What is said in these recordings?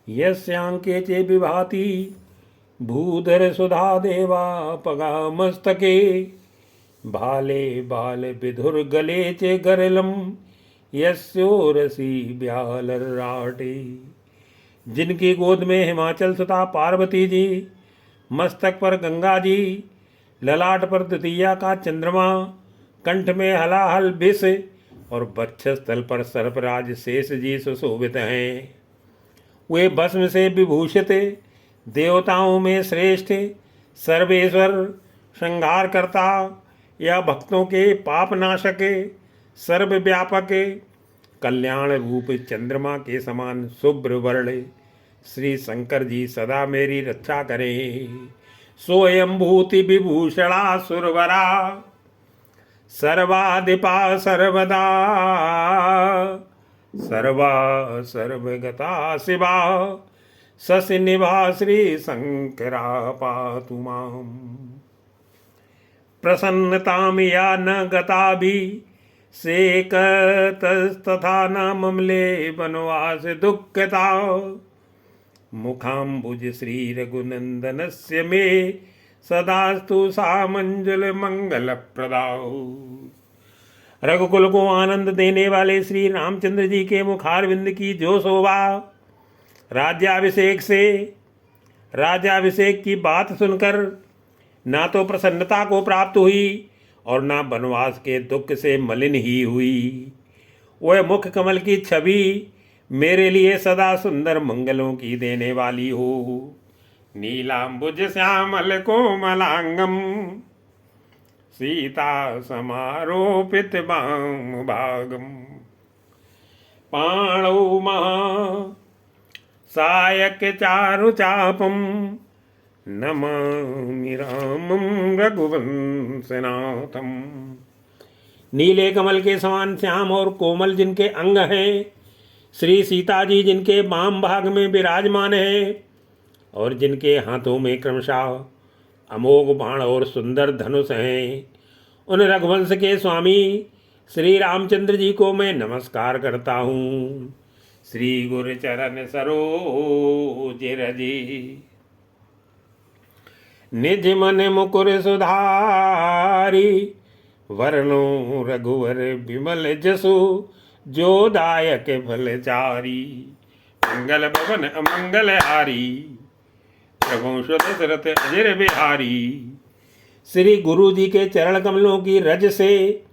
यस्यांके चे विभाति भूधर सुधा देवा पगा मस्तके भाले बाल विधुर गले चे गरलम यस्योरसी ब्यालर राटे। जिनकी गोद में हिमाचल सुता पार्वती जी, मस्तक पर गंगा जी, ललाट पर द्वितीया का चंद्रमा, कंठ में हलाहल विष और वक्षस्थल पर सर्पराज शेष जी सुशोभित हैं। वे भस्म से विभूषित देवताओं में श्रेष्ठ सर्वेश्वर, संहार करता या भक्तों के पाप नाशक, सर्वव्यापक, कल्याण रूप चंद्रमा के समान शुभ्र वर्ण श्री शंकर जी सदा मेरी रक्षा करें। स्वयंभूति विभूषणा सुरवरा सर्वाधिपा सर्वदा सर्वा सर्वगता शिवा शशिनिभा श्री शंकरा पातु माम्। प्रसन्नतां या न गता भी सेकतस्तथा न ममले वनवास दुःखता। मुखाम्बुज श्री रघुनंदनस्य मे सदास्तु सा मंजुल मंगल प्रदाओ। रघुकुल को आनंद देने वाले श्री रामचंद्र जी के मुखारविंद की जो शोभा राज्याभिषेक की बात सुनकर ना तो प्रसन्नता को प्राप्त हुई और ना वनवास के दुख से मलिन ही हुई। वह मुख कमल की छवि मेरे लिए सदा सुंदर मंगलों की देने वाली हो। नीलांबुज श्यामल कोमलांगम सीता समारोपित वाम भागम। पाणौ महा सायक चारु चापम नमामि रामं रघुवंशनाथम। नीले कमल के समान श्याम और कोमल जिनके अंग हैं, श्री सीता जी जिनके वाम भाग में विराजमान है और जिनके हाथों में क्रमशः अमोघ बाण और सुंदर धनुष हैं, उन रघुवंश के स्वामी श्री रामचंद्र जी को मैं नमस्कार करता हूँ। श्री गुरु चरण सरोज रजे निज मन मुकुर सुधारी। वरनो रघुवर विमल जसु जो दायक फलचारी। मंगल भवन अमंगल हारी प्रभु दशरथ अजर बिहारी। श्री गुरु जी के चरण कमलों की रज से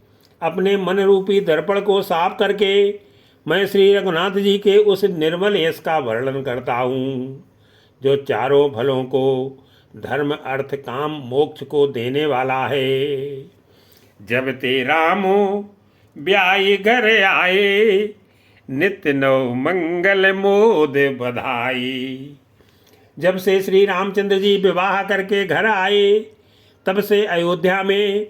अपने मन रूपी दर्पण को साफ करके मैं श्री रघुनाथ जी के उस निर्मल यश का वर्णन करता हूँ जो चारों फलों को, धर्म अर्थ काम मोक्ष को देने वाला है। जब ते रामो ब्याई घर आए नित्य नव मंगल मोद बधाई। जब से श्री रामचंद्र जी विवाह करके घर आए तब से अयोध्या में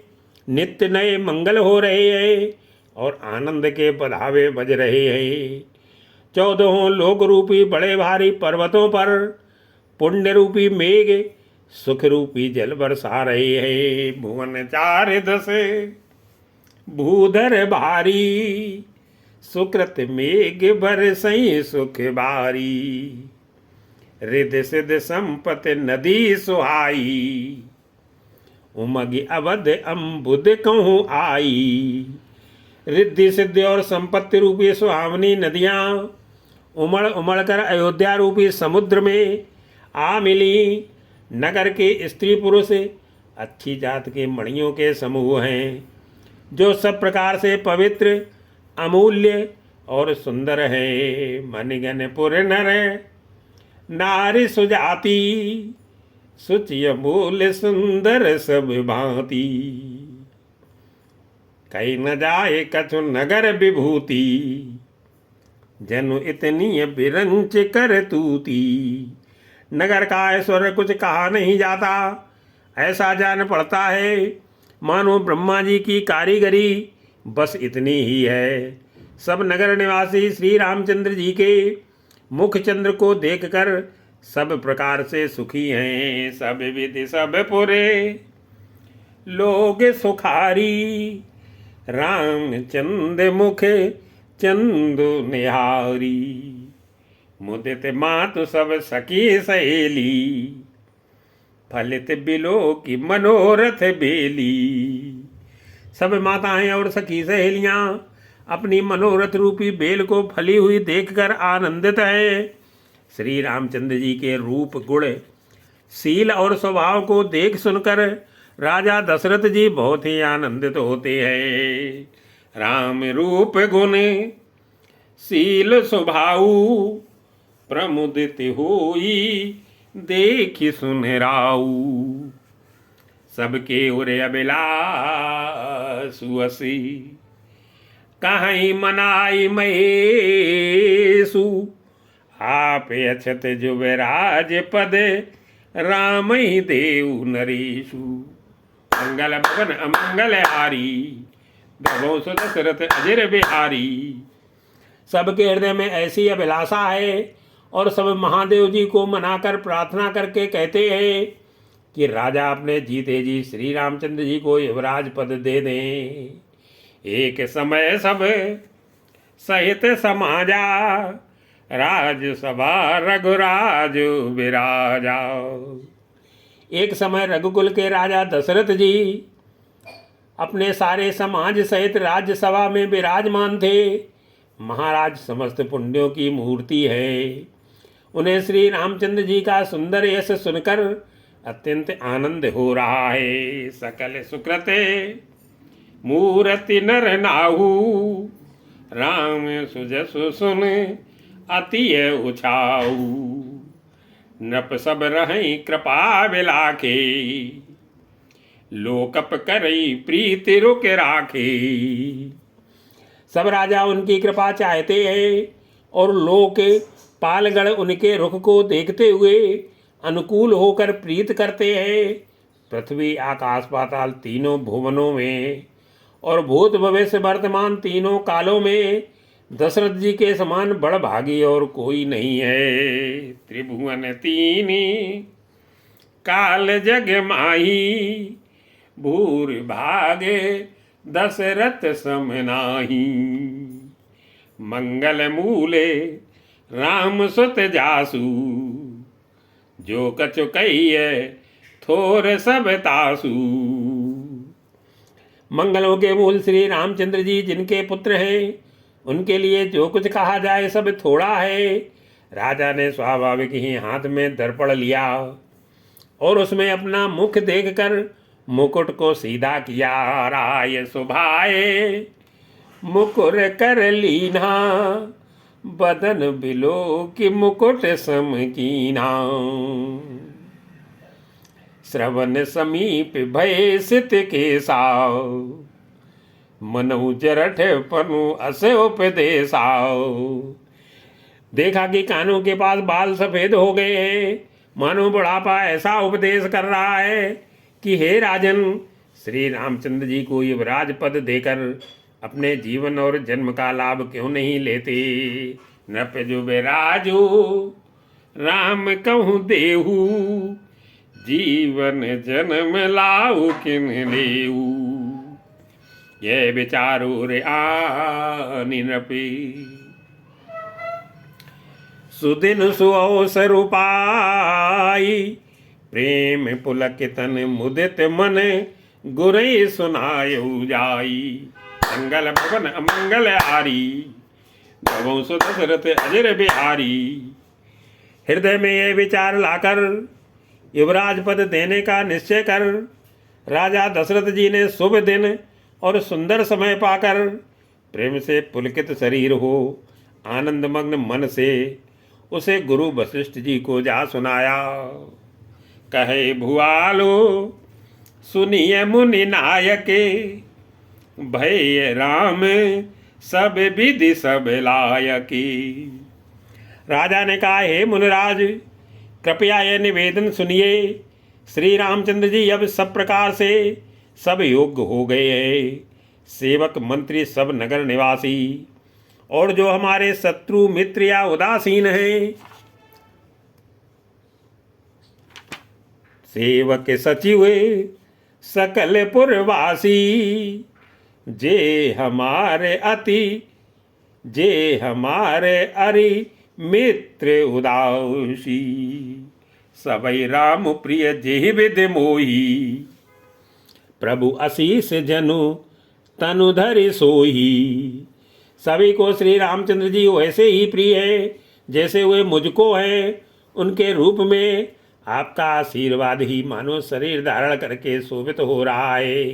नित्य नए मंगल हो रहे हैं और आनंद के पधावे बज रहे हैं। 14 लोक रूपी बड़े भारी पर्वतों पर पुण्य रूपी मेघ सुख रूपी जल बरसा रहे हैं। भुवन 4 दशे भूधर भारी सुकृत मेघ बरसई सुख बारी। रिद सिद्ध संपत नदी सुहाई उमग अवध अम्बुद कहूँ आई। रिद्धि सिद्धि और संपत्ति रूपी सुहावनी नदियाँ उमड़ उमड़ कर अयोध्या रूपी समुद्र में आ मिली। नगर के स्त्री पुरुष अच्छी जात के मणियों के समूह हैं जो सब प्रकार से पवित्र, अमूल्य और सुंदर है। मणिगण पुर नर नारी सुजाति सुचि अमूल्य सुंदर सब भांति। कई न जाए कछु नगर विभूति जनु इतनी बिरंच कर तूती। नगर का ऐश्वर्य कुछ कहा नहीं जाता, ऐसा जान पड़ता है मानो ब्रह्मा जी की कारीगरी बस इतनी ही है। सब नगर निवासी श्री रामचंद्र जी के मुख चंद्र को देखकर सब प्रकार से सुखी हैं। सब विधि सब पुरे लोग सुखारी रामचंद्र मुख चंदु निहारी। मुदित मातु सब सखी सहेली, फलित बिलो की मनोरथ बेली। सब माताएं और सखी सहेलियां अपनी मनोरथ रूपी बेल को फली हुई देखकर आनंदित है। श्री रामचंद्र जी के रूप, गुण, शील और स्वभाव को देख सुनकर राजा दशरथ जी बहुत ही आनंदित होते हैं। राम रूप गुण शील स्वभाव, प्रमुदित होई देखि सुन राऊ। सबके उरे अभिलाषु असी, कहीं मनाई महेशु। आप अछत जुबराज पद, राम ही देव नरेशु। मंगल भवन अमंगल हारी, प्रभो सुदशरथ अजर बिहारी। सबके हृदय में ऐसी अभिलाषा है और सब महादेव जी को मनाकर प्रार्थना करके कहते हैं कि राजा अपने जीते जी श्री रामचंद्र जी को युवराज पद दे दें। एक समय सब सहित समाजा, राजसभा रघुराज विराजा। एक समय रघुकुल के राजा दशरथ जी अपने सारे समाज सहित राज्यसभा में विराजमान थे। महाराज समस्त पुण्यों की मूर्ति है। उन्हें श्री रामचंद्र जी का सुंदर यश सुनकर अत्यंत आनंद हो रहा है। सकल सुकृते मूर्ति नर नाहू, राम सुजसु सुन अति उछाऊ। नृप सब रहि कृपा बिलाखे, लोकप करई प्रीति रुक राखे। सब राजा उनकी कृपा चाहते हैं और लोक पालगण उनके रुख को देखते हुए अनुकूल होकर प्रीत करते हैं। पृथ्वी आकाश पाताल तीनों भुवनों में और भूत भविष्य वर्तमान तीनों कालों में दशरथ जी के समान बड़भागी और कोई नहीं है। त्रिभुवन तीनी काल जग माही, भूर भागे दशरथ सम नाही। मंगल मूले राम सुत जासु, जो कछु कहिए थोर सब तासु। मंगलों के मूल श्री रामचंद्र जी जिनके पुत्र हैं, उनके लिए जो कुछ कहा जाए सब थोड़ा है। राजा ने स्वाभाविक ही हाथ में दर्पण लिया और उसमें अपना मुख देखकर मुकुट को सीधा किया। राय सुभाए मुकुर कर लीना, बदन बिलो की मुकुट सम कीना। श्रवण समीप भय सित के साव, मनु जरठ पनु असे उपदेशाओ। देखा कि कानों के पास बाल सफेद हो गए हैं, मानो बुढ़ापा ऐसा उपदेश कर रहा है कि हे राजन, श्री रामचंद्र जी को युवराज पद देकर अपने जीवन और जन्म का लाभ क्यों नहीं लेते। नृप जुबराजू राम कहूँ देहू, जीवन जन्म लाऊ किन लेऊ। ये विचारो रे आनि नृपे, सुदिन सुअवसर उपाई। प्रेम पुलकितन मुदित मन, गुरई सुनायु जाई। मंगल भवन अमंगल हारी, भवों सु दशरथ अजर बिहारी। हृदय में ये विचार लाकर युवराज पद देने का निश्चय कर राजा दशरथ जी ने शुभ दिन और सुंदर समय पाकर प्रेम से पुलकित शरीर हो आनंदमग्न मन से उसे गुरु वशिष्ठ जी को जा सुनाया। कहे भुआलो सुनिए मुनि नायके, भय राम सब विधि सब लायकी। राजा ने कहा, हे मुनिराज, कृपया यह निवेदन सुनिए। श्री रामचंद्र जी अब सब प्रकार से सब योग्य हो गए हैं। सेवक मंत्री सब नगर निवासी और जो हमारे शत्रु मित्र या उदासीन हैं, सेवक सचिव सकल पुरवासी, जे हमारे अरि मित्र उदासी, सबई राम प्रिय जेहि विधि मोही, प्रभु आशीष जनु तनु धरि सोही। सभी को श्री रामचंद्र जी वैसे ही प्रिय है जैसे वे मुझको हैं। उनके रूप में आपका आशीर्वाद ही मानो शरीर धारण करके शोभित हो रहा है।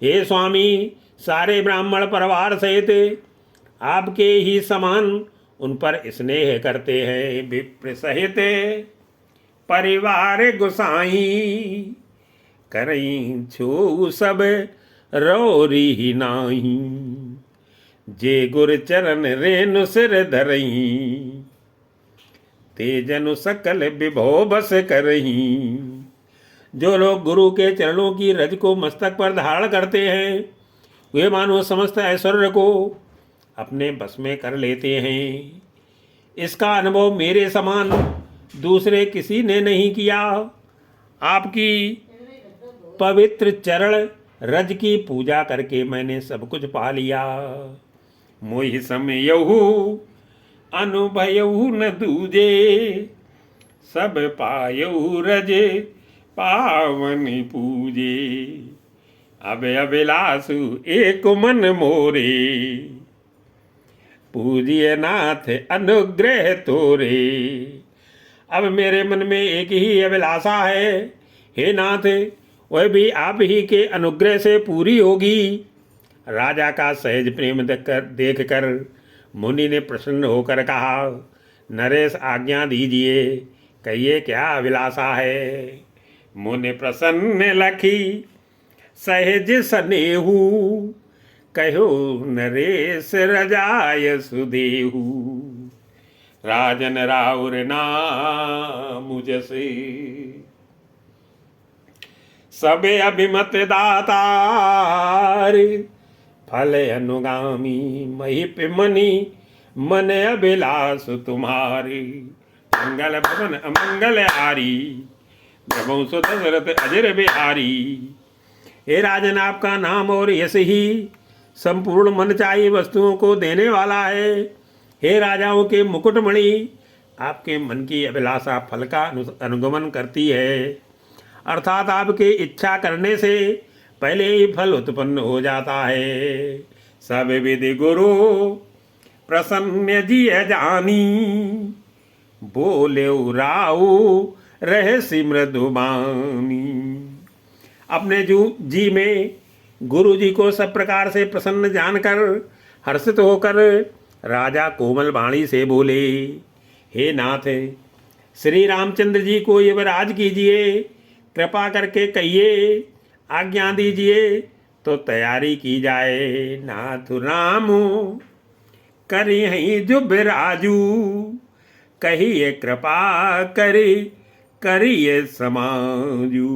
हे स्वामी, सारे ब्राह्मण परिवार सहित आपके ही समान उन पर स्नेह करते हैं। विप्र सहित परिवार गोसाई, करई छो सब रौरी ही नाही, जे गुर चरण रेणु सिर धरई, तेजनु सकल विभो बस करही। जो लोग गुरु के चरणों की रज को मस्तक पर धारण करते हैं वे मानो समस्त ऐश्वर्य को अपने बस में कर लेते हैं। इसका अनुभव मेरे समान दूसरे किसी ने नहीं किया। आपकी पवित्र चरण रज की पूजा करके मैंने सब कुछ पा लिया। मोहि समयहु अनुभयहु न दूजे, सब पायहु रज पावन पूजे। अब अभिलाषु एक मन मोरे, पूजिए नाथ अनुग्रह तोरे। अब मेरे मन में एक ही अभिलाषा है, हे नाथ, वह भी आप ही के अनुग्रह से पूरी होगी। राजा का सहज प्रेम देखकर मुनि ने प्रसन्न होकर कहा, नरेश आज्ञा दीजिए, कहिए क्या अभिलाषा है। मुनि प्रसन्न लखी सहज सनेहू, कहो नरेश रजाय सुदेहू। राजन राउर नाम जसे, सबे अभिमत दातार। फल अनुगामी महिप मनि, मन अभिलाष तुम्हारी। मंगल भवन अमंगल हारी, प्रभु सो दशरथ अजर बिहारी। हे राजन, आपका नाम और यश ही संपूर्ण मन चाहिए वस्तुओं को देने वाला है। हे राजाओं के मुकुटमणि, आपके मन की अभिलाषा फल का अनुगमन करती है, अर्थात आपके इच्छा करने से पहले ही फल उत्पन्न हो जाता है। सब विधि गुरु प्रसन्न जी जानी, बोले राऊ रहे सिमृदु बानी। अपने जी में गुरु जी को सब प्रकार से प्रसन्न जानकर हर्षित होकर राजा कोमल वाणी से बोले, हे नाथ, श्री रामचंद्र जी को युवराज कीजिए, कृपा करके कहिए, आज्ञा दीजिए तो तैयारी की जाए। नाथ राम करी हई जुब राजू, कहिए कृपा करी करिए समाजू।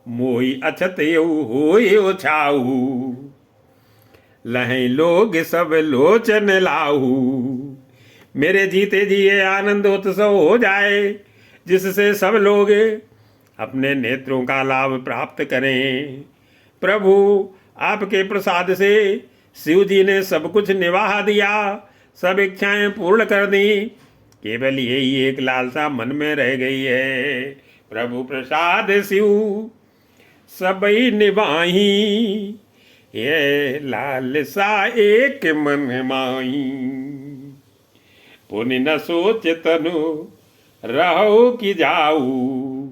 मोई अछत हो छाऊ, लहें लोग सब लोचन लाहू। मेरे जीते जी ये आनंद उत्सव हो जाए, जिससे सब लोग अपने नेत्रों का लाभ प्राप्त करें। प्रभु, आपके प्रसाद से शिव जी ने सब कुछ निवाह दिया, सब इच्छाएं पूर्ण कर दी। केवल यही एक लालसा मन में रह गई है, प्रभु प्रसाद शिव सबई निभाही। ये लालसा एक मन माही, पुनि न सोच तनु रहो कि जाऊ।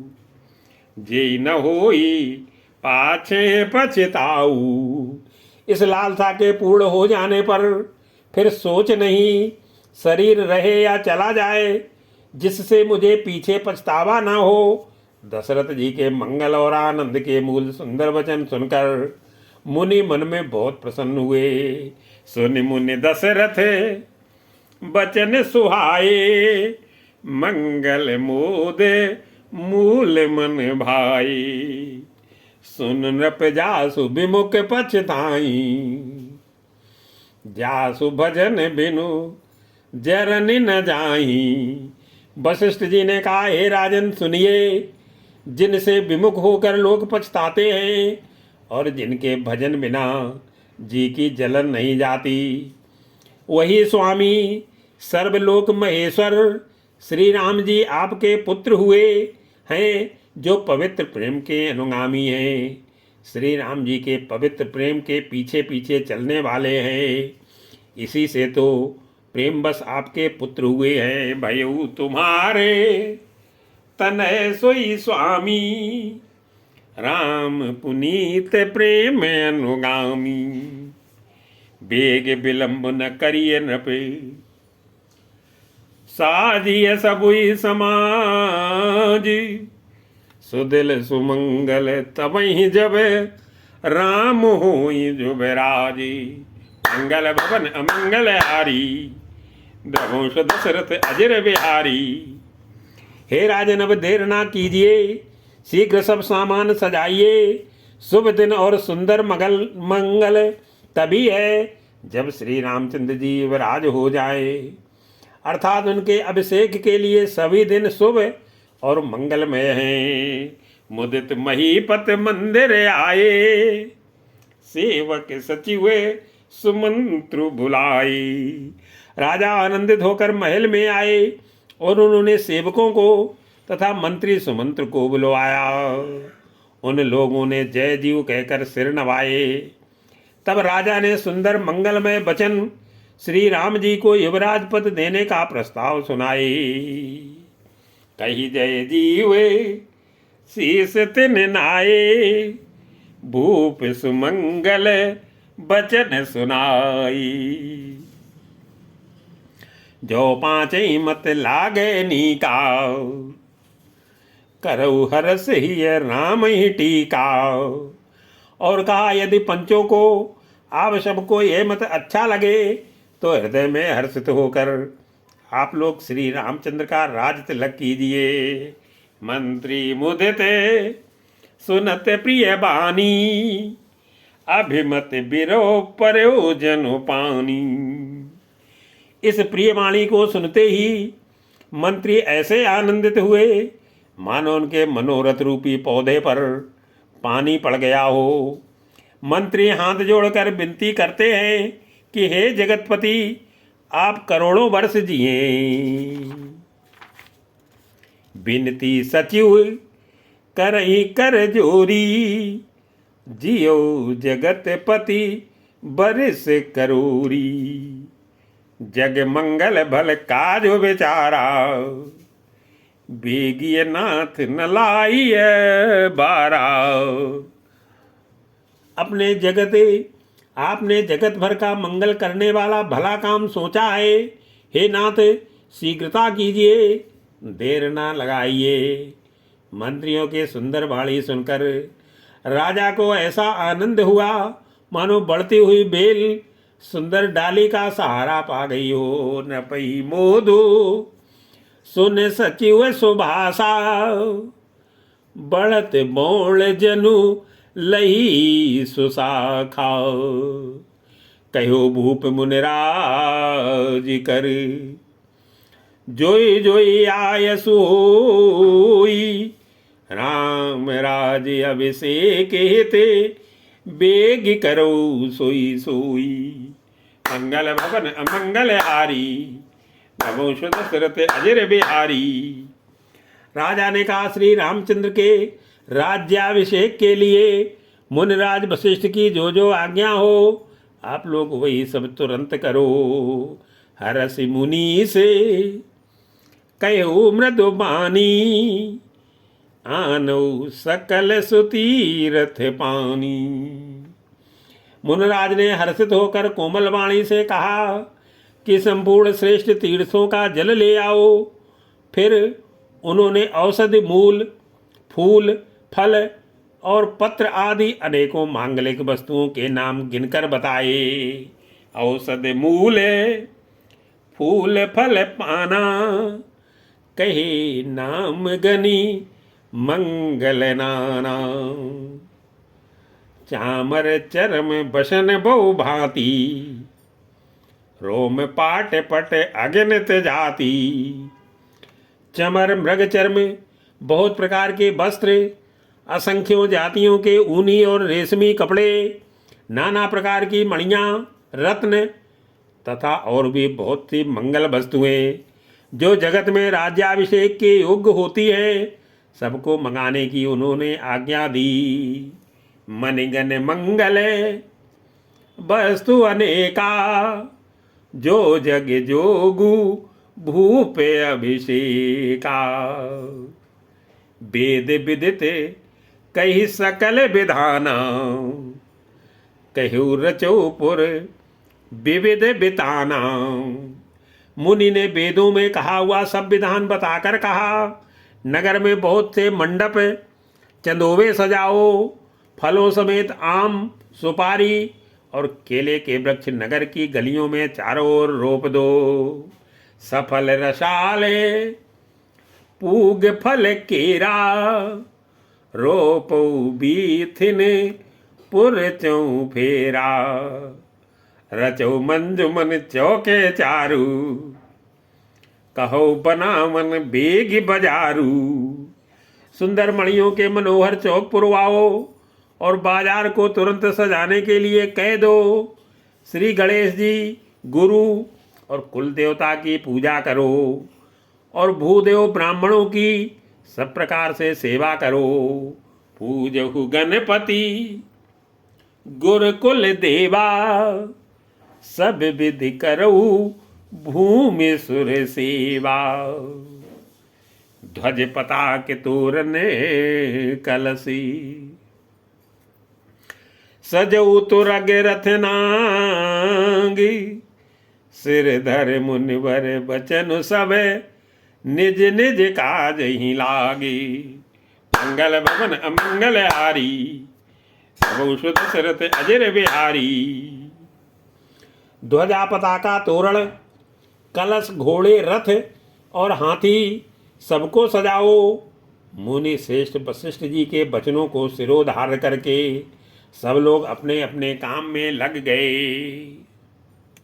जे न होई पाछे पछताऊ। इस लालसा के पूर्ण हो जाने पर फिर सोच नहीं, शरीर रहे या चला जाए, जिससे मुझे पीछे पछतावा ना हो। दशरथ जी के मंगल और आनंद के मूल सुंदर वचन सुनकर मुनि मन में बहुत प्रसन्न हुए। सुनि मुनि दशरथ बचन सुहाए, मंगल मोद मूल मन भाई। सुन नृप जासु विमुख पछताई, जासु भजन बिनु जरन न जाई। वशिष्ठ जी ने कहा, हे राजन सुनिए, जिनसे विमुख होकर लोग पछताते हैं और जिनके भजन बिना जी की जलन नहीं जाती, वही स्वामी सर्वलोक महेश्वर श्री राम जी आपके पुत्र हुए हैं, जो पवित्र प्रेम के अनुगामी हैं। श्री राम जी के पवित्र प्रेम के पीछे पीछे चलने वाले हैं। इसी से तो प्रेम बस आपके पुत्र हुए हैं। भयऊ तुम्हारे तनय सोई स्वामी, राम पुनीत प्रेम अनुगामी। बेग विलंब न करिए नृपे, साजिय सबुई समाज। सुदिल सुमंगल तबहि जब, राम होई जो बिराजी। मंगल भवन अमंगल हारी, द्रवंश दशरथ अजर बिहारी। हे राजन अब देर ना कीजिए, शीघ्र सब सामान सजाइए। शुभ दिन और सुंदर मंगल तभी है जब श्री रामचंद्र जी युवराज हो जाए, अर्थात उनके अभिषेक के लिए सभी दिन शुभ और मंगलमय हैं। मुदित महीपत मंदिर आए, सेवक सचिव सुमंत्रु बुलाए। राजा आनंदित होकर महल में आए और उन्होंने सेवकों को तथा मंत्री सुमंत्र को बुलवाया। उन लोगों ने जय जीव कहकर सिर नवाए। तब राजा ने सुंदर मंगलमय वचन श्री राम जी को युवराज पद देने का प्रस्ताव सुनाए। कही जय जीवे शीस तिन नाये, भूप सुमंगल बचन सुनाई। जो पांचई मत लागे नीका, करऊ हरस ही राम ही टीका। और कहा यदि पंचों को आप सबको यह मत अच्छा लगे तो हृदय में हर्षित होकर आप लोग श्री रामचंद्र का राज तिलक कीजिए। मंत्री मुदित सुनत प्रिय बानी, अभिमत बिरो प्रयोजन पानी। इस प्रिय वाणी को सुनते ही मंत्री ऐसे आनंदित हुए मानो उनके मनोरथ रूपी पौधे पर पानी पड़ गया हो। मंत्री हाथ जोड़कर विनती करते हैं कि हे जगतपति, आप करोड़ों वर्ष जिए। विनती सचिव करहि कर जोरी, जियो जगतपति बरिस करोरी। जग मंगल भल काज बेचारा, बेगिय नाथ न लाइय बारा। आपने जगत भर का मंगल करने वाला भला काम सोचा है। हे नाथ, शीघ्रता कीजिए, देर ना लगाइए। मंत्रियों के सुंदर वाणी सुनकर राजा को ऐसा आनंद हुआ मानो बढ़ती हुई बेल सुंदर डाली का सहारा पा गई हो। न पई मोदो सुन सचिव सुभाषा, बढ़त बोल जनु लही सुशाखा। कहो भूप मुनिराज कर, जोई जोई आय सोई। राम राज अभिषेक हेते, बेग करो सोई सोई। मंगल भवन अमंगल हारी, नमो दशरथ अजर बिहारी। राजा ने कहा श्री रामचंद्र के राज्याभिषेक के लिए मुनिराज वशिष्ठ की जो आज्ञा हो आप लोग वही सब तुरंत करो। हरसि मुनि से कहो मृदु बानी, आनो सकल सुतीरथ पानी। मुनिराज ने हर्षित होकर कोमल वाणी से कहा कि संपूर्ण श्रेष्ठ तीर्थों का जल ले आओ। फिर उन्होंने औषधि मूल, फूल, फल और पत्र आदि अनेकों मांगलिक वस्तुओं के नाम गिनकर बताए। औषधि मूल फूल फल पाना, कहे नाम गनी मंगल नाना। चामर चरम बसन बहु भांति, रोम पाट पट अगणित जाति। चमर मृग चर्म बहुत प्रकार के वस्त्र, असंख्यों जातियों के ऊनी और रेशमी कपड़े, नाना प्रकार की मणियाँ, रत्न, तथा और भी बहुत सी मंगल वस्तुएं जो जगत में राज्याभिषेक के योग्य होती है सबको मंगाने की उन्होंने आज्ञा दी। मणिगण मंगल वस्तु अनेका जो जग जोगु भूपे अभिषेका। वेद विदित कही सकल विधाना कहु रचो पुर विविध बिताना। मुनि ने वेदों में कहा हुआ सब विधान बताकर कहा, नगर में बहुत से मंडप चंदोवे सजाओ, फलों समेत आम सुपारी और केले के वृक्ष नगर की गलियों में चारों ओर रोप दो। सफल रसाले पूग फल केरा रोपो बीथिन पुर चौ फेरा। रचो मंजुमन चौके चारू कहो बनावन बेग बजारू। सुंदर मणियों के मनोहर चौक पुरवाओ और बाजार को तुरंत सजाने के लिए कह दो। श्री गणेश जी गुरु और कुल देवता की पूजा करो और भूदेव ब्राह्मणों की सब प्रकार से सेवा करो। पूजहु गणपति गुरुकुल देवा सब विधि करऊ भूमि सुर सेवा। ध्वज पताक तोरण कलसी सजऊ तुरग रथ नांगी। सिर धर मुनिवर बचन सब निज निज काज ही लागी। मंगल भवन अमंगल हारी बहु शरत अजर बिहारी। ध्वजा पताका तोरण कलश घोड़े रथ और हाथी सबको सजाओ। मुनि श्रेष्ठ वशिष्ठ जी के वचनों को सिरोधार्य करके सब लोग अपने अपने काम में लग गए।